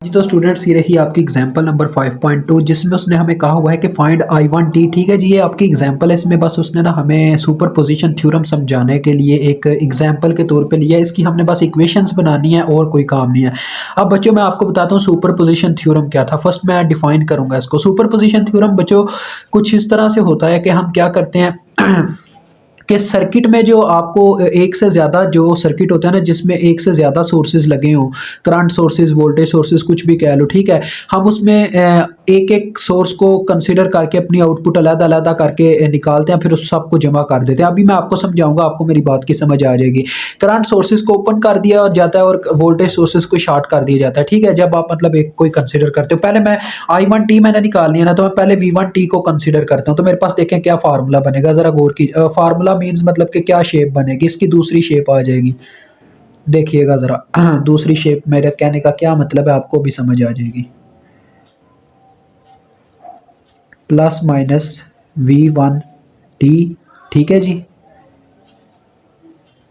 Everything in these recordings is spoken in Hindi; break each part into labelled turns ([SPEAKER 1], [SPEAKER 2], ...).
[SPEAKER 1] जी तो स्टूडेंट्स, ये रही आपकी एग्जांपल नंबर 5.2 जिसमें उसने हमें कहा हुआ है कि फाइंड I1t। ठीक है जी, ये आपकी एग्जांपल है। इसमें बस उसने ना हमें सुपरपोजिशन थ्योरम समझाने के लिए एक एग्जांपल के तौर पे लिया है। इसकी हमने बस इक्वेशंस बनानी है और कोई काम नहीं है। अब बच्चों मैं आपको बताता हूँ सुपरपोजिशन थ्योरम क्या था। फर्स्ट मैं डिफाइन करूंगा इसको। सुपरपोजिशन थ्योरम बच्चों कुछ इस तरह से होता है कि हम क्या करते हैं कि सर्किट में जो आपको एक से ज़्यादा जो सर्किट होता है ना, जिसमें एक से ज़्यादा सोर्सेज लगे हों, करंट सोर्सेज, वोल्टेज सोर्सेज, कुछ भी कह लो, ठीक है। हम उसमें एक एक सोर्स को कंसिडर करके अपनी आउटपुट अलग अलग करके निकालते हैं, फिर उस सबको जमा कर देते हैं। अभी मैं आपको समझाऊंगा, आपको मेरी बात की समझ आ जाएगी। करंट सोर्सेज को ओपन कर दिया जाता है और वोल्टेज सोर्सेज को शॉर्ट कर दिया जाता है, ठीक है। जब आप मतलब एक कोई कंसिडर करते हो, पहले मैं I1t मैंने निकालनी है ना, तो मैं पहले V1t को कंसिडर करता हूँ। तो मेरे पास देखें क्या फार्मूला बनेगा, जरा गौर की। फार्मूला मीन्स मतलब कि क्या शेप बनेगी, इसकी दूसरी शेप आ जाएगी। देखिएगा जरा दूसरी शेप, मेरे कहने का क्या मतलब है आपको भी समझ आ जाएगी। प्लस माइनस V1t, ठीक है जी।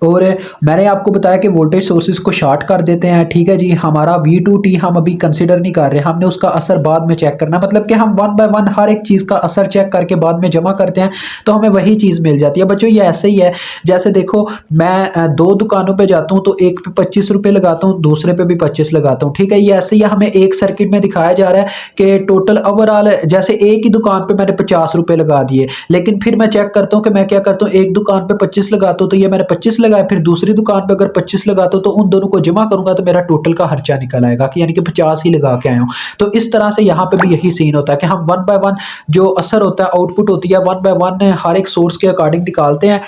[SPEAKER 1] और मैंने आपको बताया कि वोल्टेज सोर्सेज को शॉर्ट कर देते हैं, ठीक है जी। हमारा V2t हम अभी कंसिडर नहीं कर रहे, हमने उसका असर बाद में चेक करना, मतलब कि हम वन बाय वन हर एक चीज़ का असर चेक करके बाद में जमा करते हैं, तो हमें वही चीज़ मिल जाती है। बच्चों ये ऐसे ही है, जैसे देखो मैं दो दुकानों पे जाता हूँ, तो एक पे 25 रुपये लगाता हूँ, दूसरे पे भी 25 लगाता हूँ, ठीक है। ये ऐसे ही हमें एक सर्किट में दिखाया जा रहा है कि टोटल ओवरऑल, जैसे एक ही दुकान पे मैंने 50 रुपये लगा दिए, लेकिन फिर मैं चेक करता हूँ कि मैं क्या करता हूँ, एक दुकान पे 25 लगाता हूँ, तो ये मैंने 25 लगाया, फिर दूसरी दुकान पे अगर 25 लगाता हूं, तो उन दोनों को जमा करूंगा तो मेरा टोटल का खर्चा निकल आएगा, कि यानी कि 50 ही लगा के आया हूं। तो इस तरह से यहाँ पे भी यही सीन होता है कि हम वन बाय वन जो असर होता है, आउटपुट होती है, वन बाय वन हर एक सोर्स के अकॉर्डिंग निकालते हैं।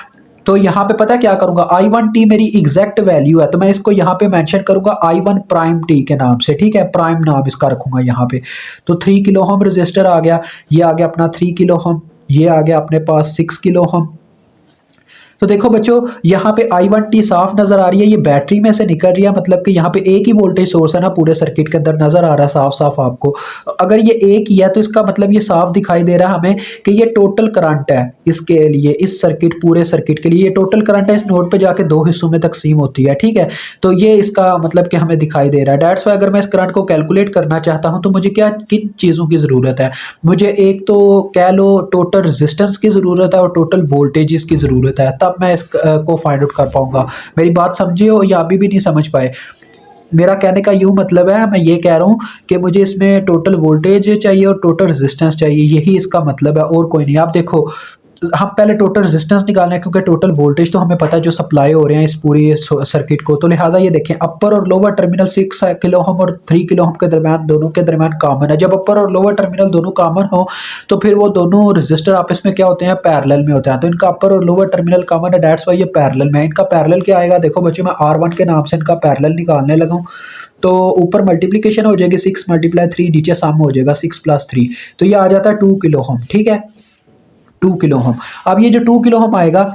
[SPEAKER 1] तो यहाँ पे पता है क्या करूंगा, I1t मेरी एग्जैक्ट वैल्यू है, तो मैं इसको यहाँ पे मेंशन करूंगा I1 प्राइम टी के नाम से, ठीक है। प्राइम नाम इसका रखूंगा यहाँ पे। तो 3 किलो हम रजिस्टर आ गया, ये आ गया अपना 3 किलो हम, ये आ गया अपने पास 6 किलो हम। तो देखो बच्चों, यहाँ पे I1t साफ नजर आ रही है, ये बैटरी में से निकल रही है, मतलब कि यहाँ पे एक ही वोल्टेज सोर्स है ना, पूरे सर्किट के अंदर नजर आ रहा है साफ साफ आपको। अगर ये एक ही है तो इसका मतलब ये साफ दिखाई दे रहा है हमें कि ये टोटल करंट है इसके लिए, इस सर्किट, पूरे सर्किट के लिए ये टोटल करंट है। इस नोड पे जाके दो हिस्सों में तकसीम होती है, ठीक है। तो ये इसका मतलब कि हमें दिखाई दे रहा है। डेट्स वाई अगर मैं इस करंट को कैलकुलेट करना चाहता हूँ, तो मुझे क्या, किन चीज़ों की ज़रूरत है, मुझे एक तो कह लो टोटल रेजिस्टेंस की ज़रूरत है और टोटल वोल्टेजेस की ज़रूरत है, तब मैं इस को फाइंड आउट कर पाऊंगा। मेरी बात समझे हो या अभी भी नहीं समझ पाए? मेरा कहने का यूं मतलब है, मैं ये कह रहा हूं कि मुझे इसमें टोटल वोल्टेज चाहिए और टोटल रेजिस्टेंस चाहिए, यही इसका मतलब है और कोई नहीं। आप देखो, हम पहले टोटल रेजिस्टेंस निकालना है, क्योंकि टोटल वोल्टेज तो हमें पता है जो सप्लाई हो रहे हैं इस पूरी सर्किट को। तो लिहाजा ये देखें, अपर और लोअर टर्मिनल 6 किलो ओम और 3 किलो ओम के दरमियान, दोनों के दरमियान कॉमन है। जब अपर और लोअर टर्मिनल दोनों कॉमन हो, तो फिर वो दोनों रेजिस्टर आपस में क्या होते हैं, पैरेलल में होते हैं। तो इनका अपर और लोअर टर्मिनल कॉमन है, दैट्स वाई ये पैरेलल में है। इनका पैरेलल क्या आएगा, देखो बच्चों, मैं R1 के नाम से इनका पैरेलल निकालने लगा हूं। तो ऊपर मल्टीप्लीकेशन हो जाएगी 6 × 3, नीचे सम हो जाएगा 6 + 3, तो ये आ जाता है 2 किलो ओम, ठीक है। 2 किलो हम, अब ये जो 2 किलो हम आएगा,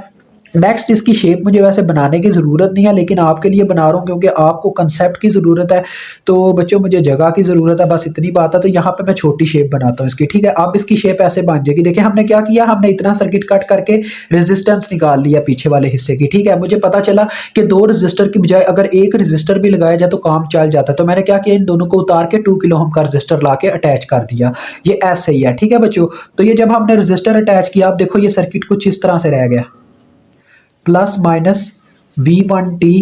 [SPEAKER 1] नेक्स्ट इसकी शेप मुझे वैसे बनाने की ज़रूरत नहीं है, लेकिन आपके लिए बना रहा हूँ क्योंकि आपको कंसेप्ट की ज़रूरत है। तो बच्चों मुझे जगह की ज़रूरत है, बस इतनी बात है। तो यहाँ पे मैं छोटी शेप बनाता हूँ इसकी, ठीक है। अब इसकी शेप ऐसे बन जाएगी। देखिए हमने क्या किया, हमने इतना सर्किट कट करके रेजिस्टेंस निकाल लिया पीछे वाले हिस्से की, ठीक है। मुझे पता चला कि दो रजिस्टर की बजाय अगर एक रजिस्टर भी लगाया जाए तो काम चल जाता है। तो मैंने क्या किया, इन दोनों को उतार के 2 किलो ओम का रजिस्टर ला के अटैच कर दिया। ये ऐसे ही है, ठीक है बच्चों। तो ये जब हमने रजिस्टर अटैच किया, आप देखो ये सर्किट कुछ इस तरह से रह गया, प्लस माइनस V1t।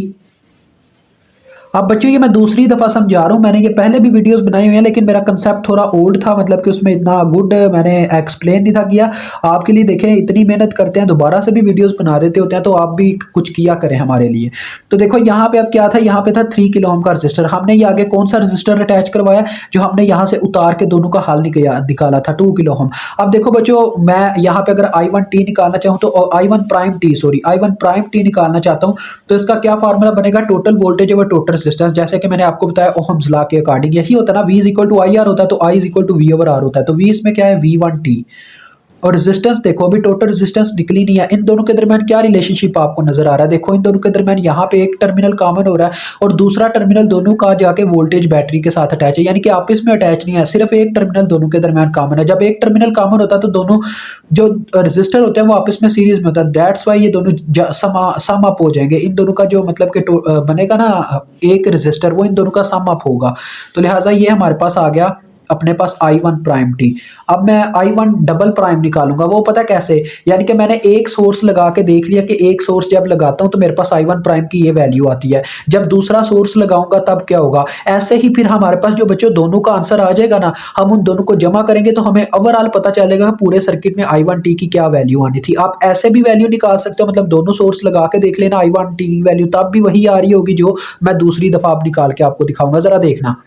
[SPEAKER 1] अब बच्चों ये मैं दूसरी दफ़ा समझा रहा हूँ, मैंने ये पहले भी वीडियोस बनाई हुई हैं, लेकिन मेरा कंसेप्ट थोड़ा ओल्ड था, मतलब कि उसमें इतना गुड मैंने एक्सप्लेन नहीं था किया आपके लिए। देखें इतनी मेहनत करते हैं, दोबारा से भी वीडियोस बना देते होते हैं, तो आप भी कुछ किया करें हमारे लिए। तो देखो यहाँ पे अब क्या था, यहाँ पे था 3 किलो ओम का रजिस्टर, हमने ये आगे कौन सा रजिस्टर अटैच करवाया, जो हमने यहाँ से उतार के दोनों का हल निकाला था 2 किलो ओम। अब देखो बच्चों, मैं यहाँ पे अगर I1t निकालना चाहूँ, तो I1 प्राइम टी निकालना चाहता हूँ, तो इसका क्या फार्मूला बनेगा, टोटल वोल्टेज और टोटल रेजिस्टेंस। जैसे कि मैंने आपको बताया ओहम्स लॉ के अकॉर्डिंग यही होता है ना, V = IR होता है, तो I = V/R होता है। तो V इसमें क्या है, V1t, और रेजिस्टेंस देखो, अभी टोटल रेजिस्टेंस निकली नहीं है। इन दोनों के दरमियान क्या रिलेशनशिप आपको नजर आ रहा है? देखो, इन दोनों के दरमियान यहाँ पे एक टर्मिनल कॉमन हो रहा है और दूसरा टर्मिनल दोनों का जाके वोल्टेज बैटरी के साथ अटैच है, यानी कि आपस में अटैच नहीं है, सिर्फ एक टर्मिनल दोनों के दरमियान कॉमन है। जब एक टर्मिनल कॉमन होता है तो दोनों जो रजिस्टर होते हैं वो आपस में सीरीज में होता है, दैट्स वाई ये दोनों सम अप हो जाएंगे। इन दोनों का जो मतलब कि बनेगा ना एक रजिस्टर, वो इन दोनों का सम अप होगा। तो लिहाजा ये हमारे पास आ गया अपने पास I1 प्राइम टी। अब मैं I1 डबल प्राइम निकालूंगा, वो पता कैसे? यानी कि मैंने एक सोर्स लगा के देख लिया कि एक सोर्स जब लगाता हूं तो मेरे पास I1 प्राइम की ये वैल्यू आती है, जब दूसरा सोर्स लगाऊंगा तब क्या होगा। ऐसे ही फिर हमारे पास जो बच्चों दोनों का आंसर आ जाएगा ना, हम उन दोनों को जमा करेंगे तो हमें ओवरऑल पता चलेगा पूरे सर्किट में I1 टी की क्या वैल्यू आनी थी। आप ऐसे भी वैल्यू निकाल सकते हो, मतलब दोनों सोर्स लगा के देख लेना I1 टी की वैल्यू, तब भी वही आ रही होगी जो मैं दूसरी दफा अब निकाल के आपको दिखाऊंगा। जरा देखना,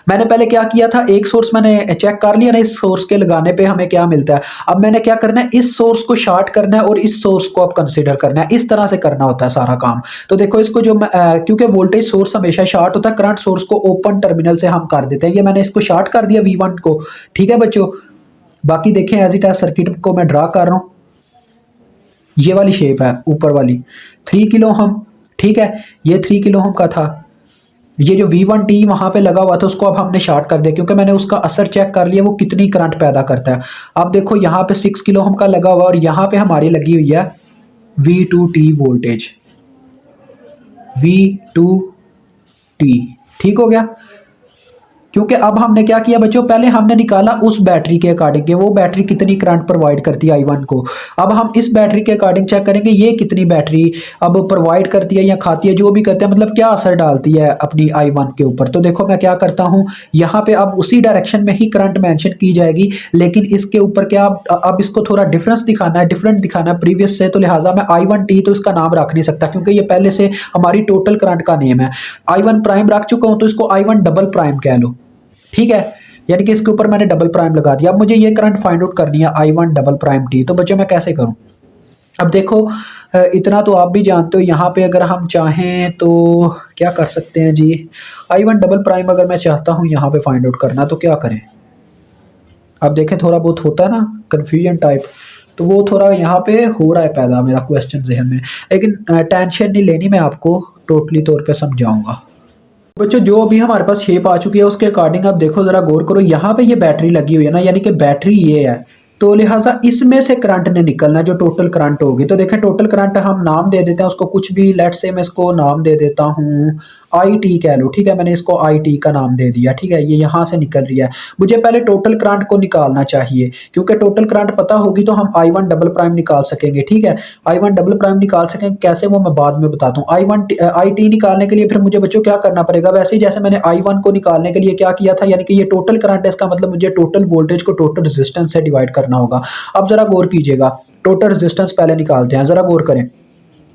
[SPEAKER 1] मैंने पहले क्या किया था, एक सोर्स मैंने चेक कर लिया ना, इस सोर्स के लगाने पे हमें क्या मिलता है। अब मैंने क्या करना है, इस सोर्स को शॉर्ट करना है और इस सोर्स को अब कंसीडर करना है। इस तरह से करना होता है सारा काम। तो देखो इसको जो क्योंकि वोल्टेज सोर्स हमेशा शॉर्ट होता है, करंट सोर्स को ओपन टर्मिनल से हम कर देते हैं। ये मैंने इसको शॉर्ट कर दिया V1 को, ठीक है बच्चों। बाकी देखें एज इट एज सर्किट को मैं ड्रा कर रहा हूँ, ये वाली शेप है ऊपर वाली 3 किलो हम, ठीक है, ये 3 किलो हम का था। ये जो V1 टी वहां पे लगा हुआ था उसको अब हमने शॉर्ट कर दिया, क्योंकि मैंने उसका असर चेक कर लिया वो कितनी करंट पैदा करता है। अब देखो यहाँ पे 6 किलो हम का लगा हुआ और यहाँ पे हमारी लगी हुई है V2 T voltage, V2 T, ठीक हो गया। क्योंकि अब हमने क्या किया बच्चों, पहले हमने निकाला उस बैटरी के अकॉर्डिंग कि वो बैटरी कितनी करंट प्रोवाइड करती है I1 को। अब हम इस बैटरी के अकॉर्डिंग चेक करेंगे ये कितनी बैटरी अब प्रोवाइड करती है या खाती है, जो भी करते हैं, मतलब क्या असर डालती है अपनी I1 के ऊपर। तो देखो मैं क्या करता हूँ, यहाँ पे अब उसी डायरेक्शन में ही करंट मेंशन की जाएगी, लेकिन इसके ऊपर क्या अब इसको थोड़ा डिफरेंस दिखाना है, डिफरेंट दिखाना है प्रीवियस से। तो लिहाजा मैं I1 टी तो इसका नाम रख नहीं सकता, क्योंकि ये पहले से हमारी टोटल करंट का नेम है। I1 प्राइम रख चुका हूँ तो इसको I1 डबल प्राइम कह लो, ठीक है। यानी कि इसके ऊपर मैंने डबल प्राइम लगा दिया। अब मुझे ये करंट फाइंड आउट करनी है I1 डबल प्राइम टी। तो बच्चों मैं कैसे करूं? अब देखो इतना तो आप भी जानते हो, यहाँ पे अगर हम चाहें तो क्या कर सकते हैं जी, I1 डबल प्राइम अगर मैं चाहता हूँ यहाँ पे फाइंड आउट करना तो क्या करें। अब देखें थोड़ा बहुत होता है ना कन्फ्यूजन टाइप, तो वो थोड़ा यहाँ पे हो रहा है पैदा मेरा क्वेश्चन जहन में, लेकिन टेंशन नहीं लेनी, मैं आपको टोटली तौर पे समझाऊंगा। बच्चों जो अभी हमारे पास शेप आ चुकी है उसके अकॉर्डिंग आप देखो जरा गौर करो, यहाँ पे ये बैटरी लगी हुई है ना, यानी कि बैटरी ये है, तो लिहाजा इसमें से करंट ने निकलना जो टोटल करंट होगी। तो देखें टोटल करंट हम नाम दे देते हैं उसको कुछ भी, लेट से मैं इसको नाम दे देता हूँ IT कह लो, ठीक है, मैंने इसको IT का नाम दे दिया, ठीक है। ये यहाँ से निकल रही है, मुझे पहले टोटल करंट को निकालना चाहिए, क्योंकि टोटल करंट पता होगी तो हम I1 डबल प्राइम निकाल सकेंगे, ठीक है। I1 डबल प्राइम निकाल सकेंगे कैसे वो मैं बाद में बताता हूँ। IT निकालने के लिए फिर मुझे बच्चों क्या करना पड़ेगा, वैसे ही जैसे मैंने I1 को निकालने के लिए क्या किया था, यानी कि ये टोटल करंट है, इसका मतलब मुझे टोटल वोल्टेज को टोटल रेजिस्टेंस से डिवाइड करना होगा। अब जरा गौर कीजिएगा, टोटल रेजिस्टेंस पहले निकालते हैं, जरा गौर करें।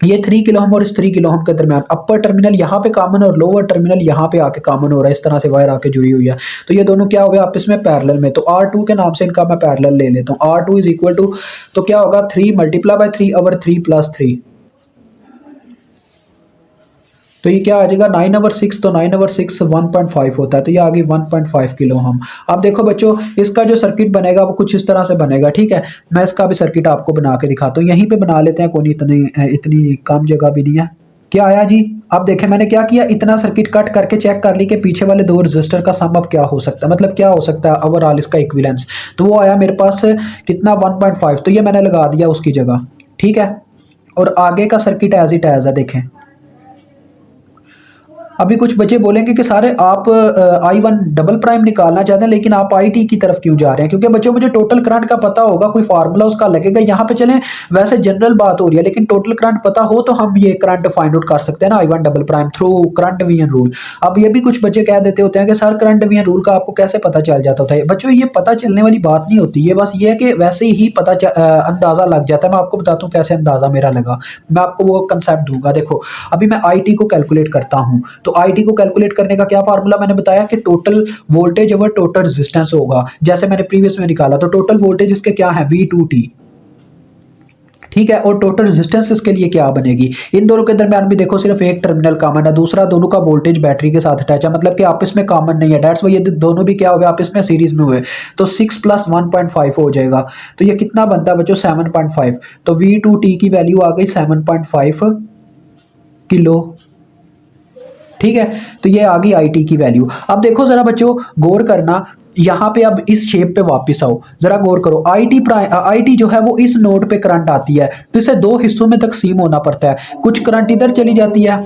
[SPEAKER 1] ये 3 किलो हम और इस 3 किलो हम के दरमियान अपर टर्मिनल यहाँ पे कॉमन और लोअर टर्मिनल यहाँ पे आके कॉमन हो रहा है, इस तरह से वायर आके जुड़ी हुई है। तो ये दोनों क्या हो गया आपस में पैरेलल में, तो R2 के नाम से इनका मैं पैरेलल ले लेता हूँ। R2 इज इक्वल टू, तो क्या होगा 3 मल्टीप्लाई बाय 3 ओवर 3 प्लस 3, तो ये क्या आ जाएगा 9 ओवर 6, तो 9 ओवर 6 1.5 होता है, तो ये आ गई 1.5 किलो हम। अब देखो बच्चों इसका जो सर्किट बनेगा वो कुछ इस तरह से बनेगा, ठीक है। मैं इसका भी सर्किट आपको बना के दिखाता हूँ, यहीं पे बना लेते हैं, कोई इतनी कम जगह भी नहीं है। क्या आया जी, अब देखें मैंने क्या किया, इतना सर्किट कट करके चेक कर ली कि पीछे वाले दो रजिस्टर का सम अप क्या हो सकता है, मतलब क्या हो सकता है ओवरऑल इसका इक्विवेलेंस। तो वो आया मेरे पास कितना 1.5, तो ये मैंने लगा दिया उसकी जगह, ठीक है। और आगे का सर्किट एज इट एज है, देखें। अभी कुछ बच्चे बोलेंगे कि सारे आप I1 डबल प्राइम निकालना चाहते हैं लेकिन आप IT की तरफ क्यों जा रहे हैं, क्योंकि बच्चों मुझे टोटल करंट का पता होगा, कोई फार्मूला उसका लगेगा। यहाँ पे चलें वैसे जनरल बात हो रही है, लेकिन टोटल करंट पता हो तो हम ये करंट फाइंड आउट कर सकते हैं ना I1 double prime through current division rule. अब ये भी कुछ बच्चे कह देते होते हैं कि सर करंट डिवीजन रूल का आपको कैसे पता चल जाता होता है। बच्चों ये पता चलने वाली बात नहीं होती, ये बस ये है कि वैसे ही पता अंदाजा लग जाता है। मैं आपको बताता हूँ कैसे अंदाजा मेरा लगा, मैं आपको वो कंसेप्ट दूंगा। देखो अभी मैं IT को कैलकुलेट करता हूँ, तो IT को कैलकुलेट करने का क्या फार्मूला मैंने बताया कि total voltage over total resistance होगा, जैसे मैंने प्रीवियस में निकाला। तो टोटल वोल्टेज इसके क्या है V2 टी, ठीक है। और टोटल रेजिस्टेंस इसके लिए क्या बनेगी, इन दोनों के दरमियान भी देखो सिर्फ एक टर्मिनल कॉमन है, दूसरा दोनों का वोल्टेज बैटरी के साथ अटैच है, मतलब कि आपस में कॉमन नहीं है। डेट्स ये दोनों भी क्या हुए आपस में सीरीज में हुए, तो 6 + 1.5 हो जाएगा। तो ये कितना बनता है बच्चों 7.5। तो V2T की वैल्यू आ गई 7.5 किलो। ठीक है, तो ये आ गई IT की वैल्यू। अब देखो जरा बच्चों गौर करना, यहाँ पे अब इस शेप पे वापस आओ, जरा गौर करो। IT जो है वो इस नोड पे करंट आती है, तो इसे दो हिस्सों में तकसीम होना पड़ता है। कुछ करंट इधर चली जाती है,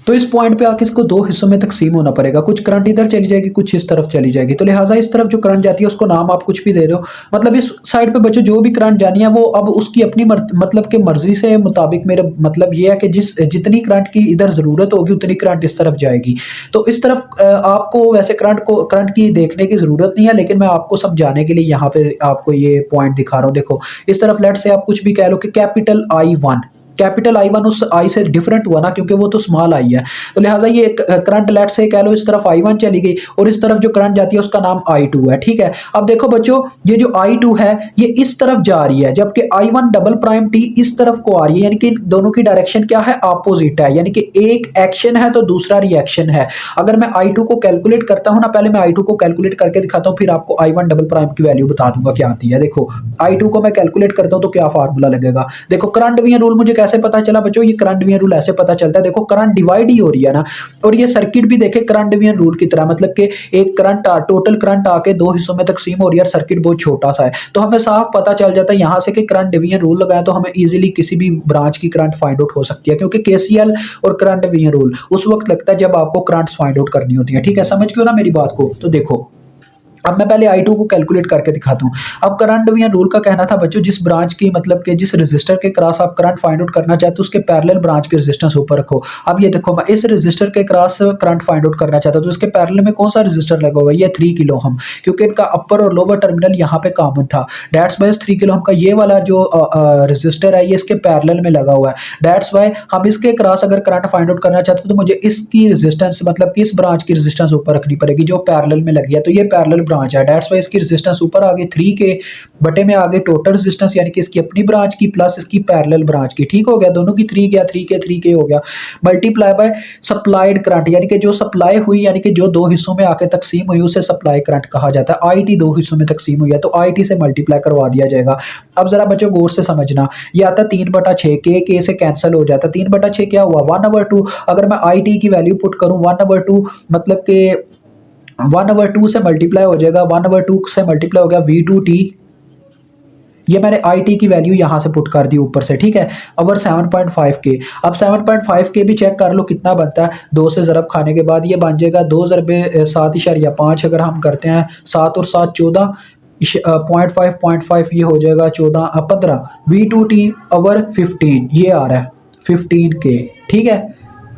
[SPEAKER 1] तो इस पॉइंट पे आके इसको दो हिस्सों में तकसीम होना पड़ेगा। कुछ करंट इधर चली जाएगी, कुछ इस तरफ चली जाएगी। तो लिहाजा इस तरफ जो करंट जाती है उसको नाम आप कुछ भी दे रहे हो, मतलब इस साइड पे बच्चों जो भी करंट जानी है वो अब उसकी अपनी मतलब के मर्जी से मुताबिक, मेरा मतलब ये है कि जितनी करंट की इधर जरूरत होगी उतनी करंट इस तरफ जाएगी। तो इस तरफ आपको वैसे करंट की देखने की जरूरत नहीं है, लेकिन मैं आपको समझाने के लिए यहाँ पे आपको ये पॉइंट दिखा रहा हूँ। देखो इस तरफ लेट से आप कुछ भी कह लो कि कैपिटल I1 उस आई से डिफरेंट हुआ ना, क्योंकि वो तो स्मॉल आई है। तो लिहाजा ये करंट लेट से कह लो इस तरफ I1 चली गई, और इस तरफ जो करंट जाती है उसका नाम I2 है। ठीक है, अब देखो बच्चों ये जो I2 है ये इस तरफ जा रही है, जबकि I1 डबल प्राइम टी इस तरफ को आ रही है, यानी कि दोनों की डायरेक्शन क्या है, अपोजिट है। यानी कि एक एक्शन है तो दूसरा रिएक्शन है। अगर मैं I2 को कैलकुलेट करता हूं ना, पहले मैं I2 को कैलकुलेट करके दिखाता हूं, फिर आपको I1 डबल प्राइम की वैल्यू बता दूंगा क्या आती है। देखो I2 को मैं कैलकुलेट करता हूं तो क्या फार्मूला लगेगा। देखो करंट डिवीजन रूल मुझे कैसे पता चला बच्चों, ये करंट डिवीजन रूल ऐसे पता चलता है। देखो करंट डिवाइड ही हो रही है ना, और ये सर्किट भी देखे करंट डिवीजन रूल की तरह, मतलब कि एक टोटल करंट आके दो हिस्सों में तकसीम हो रही है, सर्किट बहुत छोटा सा है। तो हमें साफ पता चल जाता है यहां से कि करंट डिवीजन रूल लगाया तो हमें इजीली किसी भी ब्रांच की करंट फाइंड आउट हो सकती है, क्योंकि KCL और करंट डिवीजन रूल उस वक्त लगता है जब आपको करंट फाइंड आउट करनी होती है। ठीक है, समझ गए ना मेरी बात को। तो देखो अब मैं पहले I2 को कैलकुलेट करके दिखाता हूँ। अब करंट डिवीजन रूल का कहना था बच्चों, जिस ब्रांच की मतलब कि जिस रेजिस्टर के क्रॉस आप करंट फाइंड आउट करना चाहते हो उसके पैरेलल ब्रांच के रेजिस्टेंस ऊपर रखो। अब ये देखो मैं इस रेजिस्टर के क्रॉस करंट फाइंड आउट करना चाहता हूं, तो इसके पैरेलल में कौन सा रेजिस्टर लगा हुआ है, ये 3 किलो ओम, क्योंकि इनका अपर और लोअर टर्मिनल यहाँ पे कॉमन था। डेट्स वाई 3 किलो ओम का ये वाला जो रेजिस्टर है ये इसके पैरेलल में लगा हुआ है। डेट्स वाई हम इसके क्रॉस अगर करंट फाइंड आउट करना चाहते हैं तो मुझे इसकी रेजिस्टेंस मतलब कि इस ब्रांच की रेजिस्टेंस ऊपर रखनी पड़ेगी जो पैरेलल में लगी है। तो ये पैरेलल ब्रांच है, डेट्स वाई इसकी रेजिस्टेंस ऊपर आ गई 3 के बटे में आ गई टोटल रेजिस्टेंस, यानी कि इसकी अपनी ब्रांच की प्लस इसकी पैरेलल ब्रांच की। ठीक हो गया, दोनों की 3 गया, 3 के हो गया, मल्टीप्लाई बाय सप्लाइड करंट, यानी कि जो सप्लाई हुई यानी कि जो दो हिस्सों में आके तकसीम हुई उसे सप्लाई करंट कहा जाता है। IT दो हिस्सों में तकसीम हुई है तो IT से मल्टीप्लाई करवा दिया जाएगा। अब जरा बच्चों गौर से समझना, ये आता 3/6 के से कैंसिल हो जाता है। 3/6 क्या हुआ 1/2। अगर मैं IT की वैल्यू पुट करूं 1/2 मतलब कि 1/2 से मल्टीप्लाई हो जाएगा, 1/2 से मल्टीप्लाई हो गया V2T। ये मैंने IT की वैल्यू यहां से पुट कर दी ऊपर से। ठीक है, ओवर 7.5 के। अब 7.5 के भी चेक कर लो कितना बनता है, 2 से ज़रब खाने के बाद ये बन जाएगा 2 ज़रबे 7.5। अगर हम करते हैं 7 और 7 14, 0.5 ये हो जाएगा 14 15। V2T ओवर 15 ये आ रहा है 15 के। ठीक है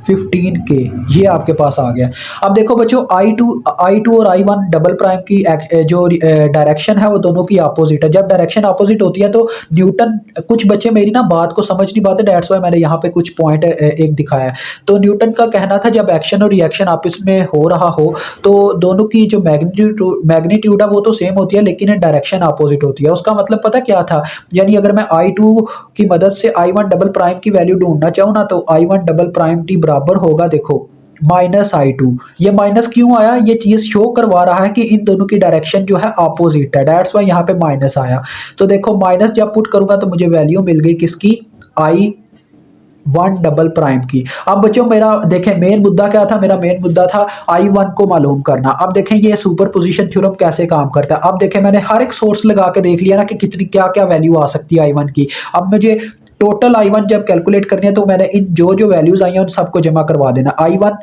[SPEAKER 1] 15 के ये आपके पास आ गया। अब देखो बच्चों I2 और I1 डबल प्राइम की जो डायरेक्शन है वो दोनों की अपोजिट है। जब डायरेक्शन अपोजिट होती है तो न्यूटन, कुछ बच्चे मेरी ना बात को समझ नहीं पाते, डेट्स वाई मैंने यहाँ पे कुछ पॉइंट एक दिखाया है। तो न्यूटन का कहना था जब एक्शन और रिएक्शन आपस में हो रहा हो तो दोनों की जो मैग्नीट्यूड है वो तो सेम होती है लेकिन डायरेक्शन अपोजिट होती है। उसका मतलब पता क्या था, यानी अगर मैं I2 की मदद से I1 डबल प्राइम की वैल्यू ढूंढना चाहूँ ना तो I1 डबल प्राइम टी बराबर होगा, देखो -I2। ये माइनस क्यों आया, ये चीज शो करवा रहा है कि इन दोनों की डायरेक्शन जो है अपोजिट है, दैट्स वाई यहाँ पे माइनस आया। तो देखो माइनस जब पुट करूंगा तो मुझे वैल्यू मिल गई किसकी, I1 डबल प्राइम की। अब बच्चों मेरा देखें मेन मुद्दा क्या था, मेरा मेन मुद्दा था I1 को मालूम करना। अब देखें ये सुपर पोजिशन थ्योरम कैसे काम करता है। अब देखें मैंने हर एक सोर्स लगा के देख लिया ना कि कितनी क्या क्या वैल्यू आ सकती है I1 की। अब मुझे टोटल I1 जब कैलकुलेट करनी है तो मैंने इन जो जो वैल्यूज आई हैं उन सबको जमा करवा देना, I1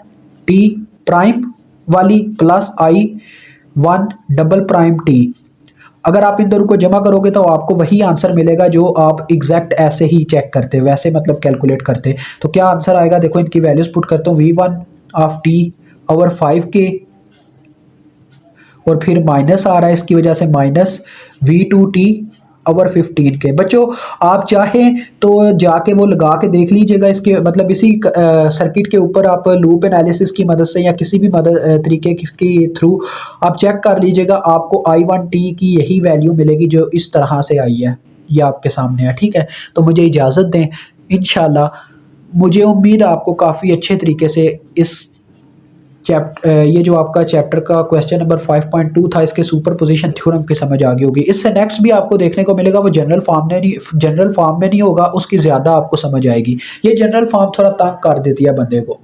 [SPEAKER 1] टी प्राइम वाली plus I1 double prime T. अगर आप इन दोनों को जमा करोगे तो आपको वही आंसर मिलेगा जो आप एग्जैक्ट ऐसे ही चेक करते वैसे मतलब कैलकुलेट करते। तो क्या आंसर आएगा, देखो इनकी वैल्यूज पुट करता हूँ, V1 ऑफ टी ओवर 5 के और फिर माइनस आ रहा है इसकी वजह से माइनस V2T ओवर 15 के। बच्चों आप चाहें तो जाके वो लगा के देख लीजिएगा, इसके मतलब इसी सर्किट के ऊपर आप लूप एनालिसिस की मदद से या किसी भी मदद तरीके की थ्रू आप चेक कर लीजिएगा, आपको I1T की यही वैल्यू मिलेगी जो इस तरह से आई है। ये आपके सामने है, ठीक है। तो मुझे इजाज़त दें, इंशाल्लाह मुझे उम्मीद है आपको काफ़ी अच्छे तरीके से इस ये जो आपका चैप्टर का क्वेश्चन नंबर 5.2 था, इसके सुपरपोजिशन थ्योरम की समझ आ गई होगी। इससे नेक्स्ट भी आपको देखने को मिलेगा, वो जनरल फॉर्म में नहीं होगा, उसकी ज़्यादा आपको समझ आएगी। ये जनरल फॉर्म थोड़ा तंग कर देती है बंदे को।